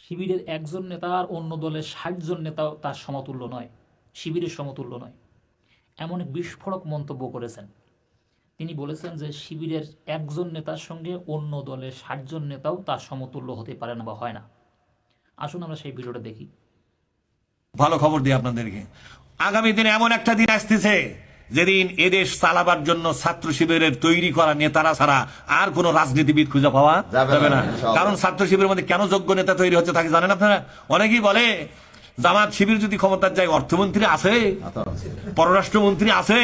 শিবিরের একজন নেতা আর অন্য দলের ৬০ জন নেতাও তার সমতুল্য নয়, শিবিরের সমতুল্য নয়। এমন এক বিস্ফোরক মন্তব্য করেছেন। তিনি বলেছেন যে শিবিরের একজন নেতার সঙ্গে অন্য দলের ৬০ জন নেতাও তার সমতুল্য হতে পারে না বা হয় না। আসুন আমরা সেই ভিডিওটা দেখি। ভালো খবর দিই আপনাদেরকে, আগামী দিনে এমন একটা দিন আসতেছে যেদিন এদেশ চালাবার জন্য ছাত্র শিবিরের তৈরি করা নেতারা ছাড়া আর কোন রাজনীতিবিদ খুঁজে পাওয়া যাবে না। কারণ ছাত্র শিবিরের মধ্যে কেন যোগ্য নেতা তৈরি হচ্ছে তাকে জানেন আপনারা? অনেকেই বলে জামাত শিবির যদি ক্ষমতার যায় অর্থমন্ত্রী আছে, পররাষ্ট্রমন্ত্রী আছে।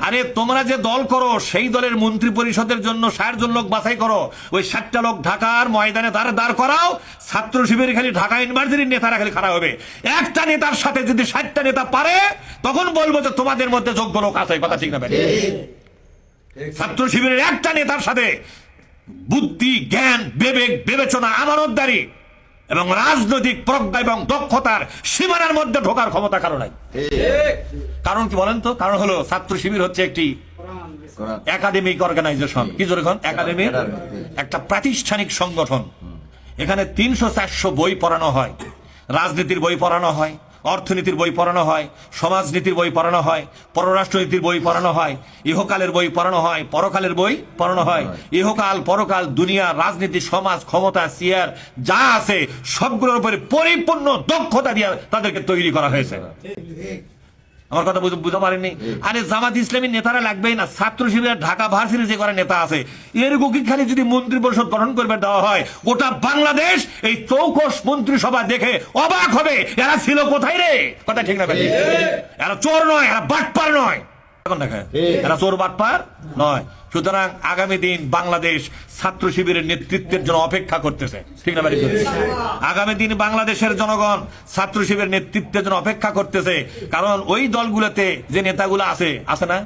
আরে তোমরা যে দল করো সেই দলের মন্ত্রী পরিষদের জন্য ৬০ জন লোক বাছাই করো, ওই ৬০টা লোক ঢাকার ময়দানে দাঁড় করাও। ছাত্র শিবির খালি ঢাকা ইউনিভার্সিটির নেতারা খালি খারাপ হবে। একটা নেতার সাথে যদি ৬০টা নেতা পারে তখন বলবো যে তোমাদের মধ্যে যোগ্য লোক আছে। কথা ঠিক না? ছাত্র শিবিরের একটা নেতার সাথে বুদ্ধি, জ্ঞান, বিবেক, বিবেচনা, আমানতদারি এবং রাজনৈতিক প্রজ্ঞা এবং দক্ষতার সীমানার মধ্যে ঢোকার ক্ষমতা কারো নাই। কারণ কি বলেন তো? কারণ হলো ছাত্র শিবির হচ্ছে একটি একাডেমিক অর্গানাইজেশন। কি যখন একাডেমিক একটা প্রাতিষ্ঠানিক সংগঠন। এখানে ৩০০-৪০০ বই পড়ানো হয়, রাজনীতির বই পড়ানো হয়, অর্থনীতির বই পড়ানো হয়, সমাজনীতির বই পড়ানো হয়, পররাষ্ট্রনীতির বই পড়ানো হয়, ইহকালের বই পড়ানো হয়, পরকালের বই পড়ানো হয়। ইহকাল, পরকাল, দুনিয়া, রাজনীতি, সমাজ, ক্ষমতা, সিয়ার যা আছে সবগুলোর উপরে পরিপূর্ণ দক্ষতা দিয়ে তাদেরকে তৈরি করা হয়েছে। আমার কথা বুঝতে পারেননি? আরে জামাত ইসলামী নেতারা লাগবেই না, ছাত্র শিবিরের ঢাকা ভার্সিটি যে করে নেতা আছে এর গুকি খালি যদি মন্ত্রী পরিষদ গঠন করবে দেওয়া হয়, গোটা বাংলাদেশ এই চৌকস মন্ত্রিসভা দেখে অবাক হবে এরা ছিল কোথায় রে। কথা ঠিক না? এরা চোর নয়, এরা বাটপার নয়, এরা চোর বাটপার নয়। সুতরাং আগামী দিন বাংলাদেশ ছাত্র শিবিরের নেতৃত্বের জন্য অপেক্ষা করতেছে। ঠিক না? আগামী দিন বাংলাদেশের জনগণ ছাত্র শিবিরের নেতৃত্বের জন্য অপেক্ষা করতেছে। কারণ ওই দলগুলোতে যে নেতাগুলো আছে না,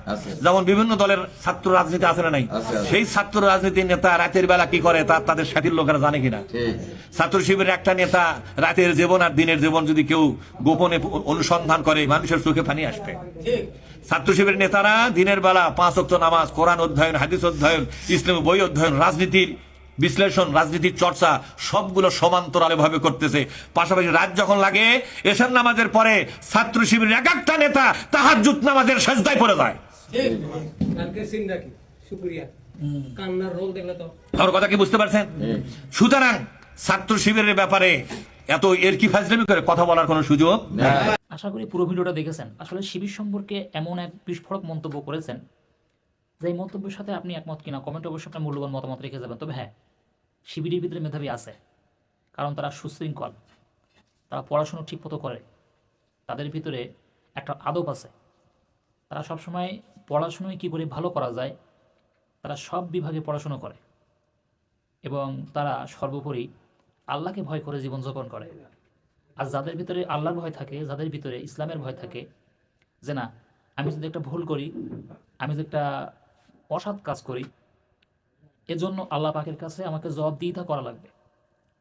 যেমন বিভিন্ন দলের ছাত্র রাজনীতি আছে না নাই, সেই ছাত্র রাজনীতির নেতা রাতের বেলা কি করে তাদের সাথীর লোকেরা জানে কিনা? ছাত্র শিবিরের একটা নেতা রাতের জীবন আর দিনের জীবন যদি কেউ গোপনে অনুসন্ধান করে মানুষের চোখে পানি আসবে। ছাত্র শিবিরের নেতারা দিনের বেলা ৫ ওয়াক্ত নামাজ, কোরআন অধ্যয়ন, হাদিস অধ্যয়ন, ইসলামী বই অধ্যয়ন, রাজনীতির বিশ্লেষণ, রাজনীতির চর্চা সবগুলো সমান্তরালে ভাবে করতেছে। পাশাপাশি রাত যখন লাগে এশার নামাজের পরে ছাত্র শিবিরের এক একটা নেতা তাহাজ্জুদ নামাজের সেজদায় পড়ে যায়। আমার কথা কি বুঝতে পারছেন? সুতরাং ছাত্র শিবিরের ব্যাপারে এত এর কি ফাজলামি করে কথা বলার কোনো সুযোগ নেই। আশা করি পুরো ভিডিওটা দেখেছেন। আসলে শিবির সম্পর্কে এমন এক বিস্ফোরক মন্তব্য করেছেন যে এই মন্তব্যের সাথে আপনি একমত কিনা কমেন্টে অবশ্যই আপনার মূল্যবান মতামত রেখে যাবেন। তবে হ্যাঁ, শিবিরের ভিতরে মেধাবী আছে, কারণ তারা সুশৃঙ্খল, তারা পড়াশুনো ঠিকমতো করে, তাদের ভিতরে একটা আদব আছে। তারা সবসময় পড়াশুনোয় কী করে ভালো করা যায় তারা সব বিভাগে পড়াশুনো করে এবং তারা সর্বোপরি আল্লাহকে ভয় করে জীবনযাপন করে। আর যাদের ভিতরে আল্লাহর ভয় থাকে, যাদের ভিতরে ইসলামের ভয় থাকে, যে না আমি যদি একটা ভুল করি, আমি যদি একটা অসৎ কাজ করি, এজন্য আল্লাহ পাকের কাছে আমাকে জবাবদিহিতা করা লাগবে,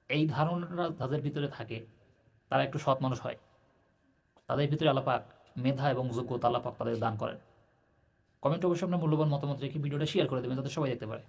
এই ধারণাটা যাদের ভিতরে থাকে তারা একটু সৎ মানুষ হয়। তাদের ভিতরে আল্লাহ পাক মেধা এবং যোগ্যতা আল্লাহ পাক তাদের দান করেন। কমেন্ট অবশ্যই আপনার মূল্যবান মতামত রেখে ভিডিওটা শেয়ার করে দেবেন যাতে সবাই দেখতে পারে।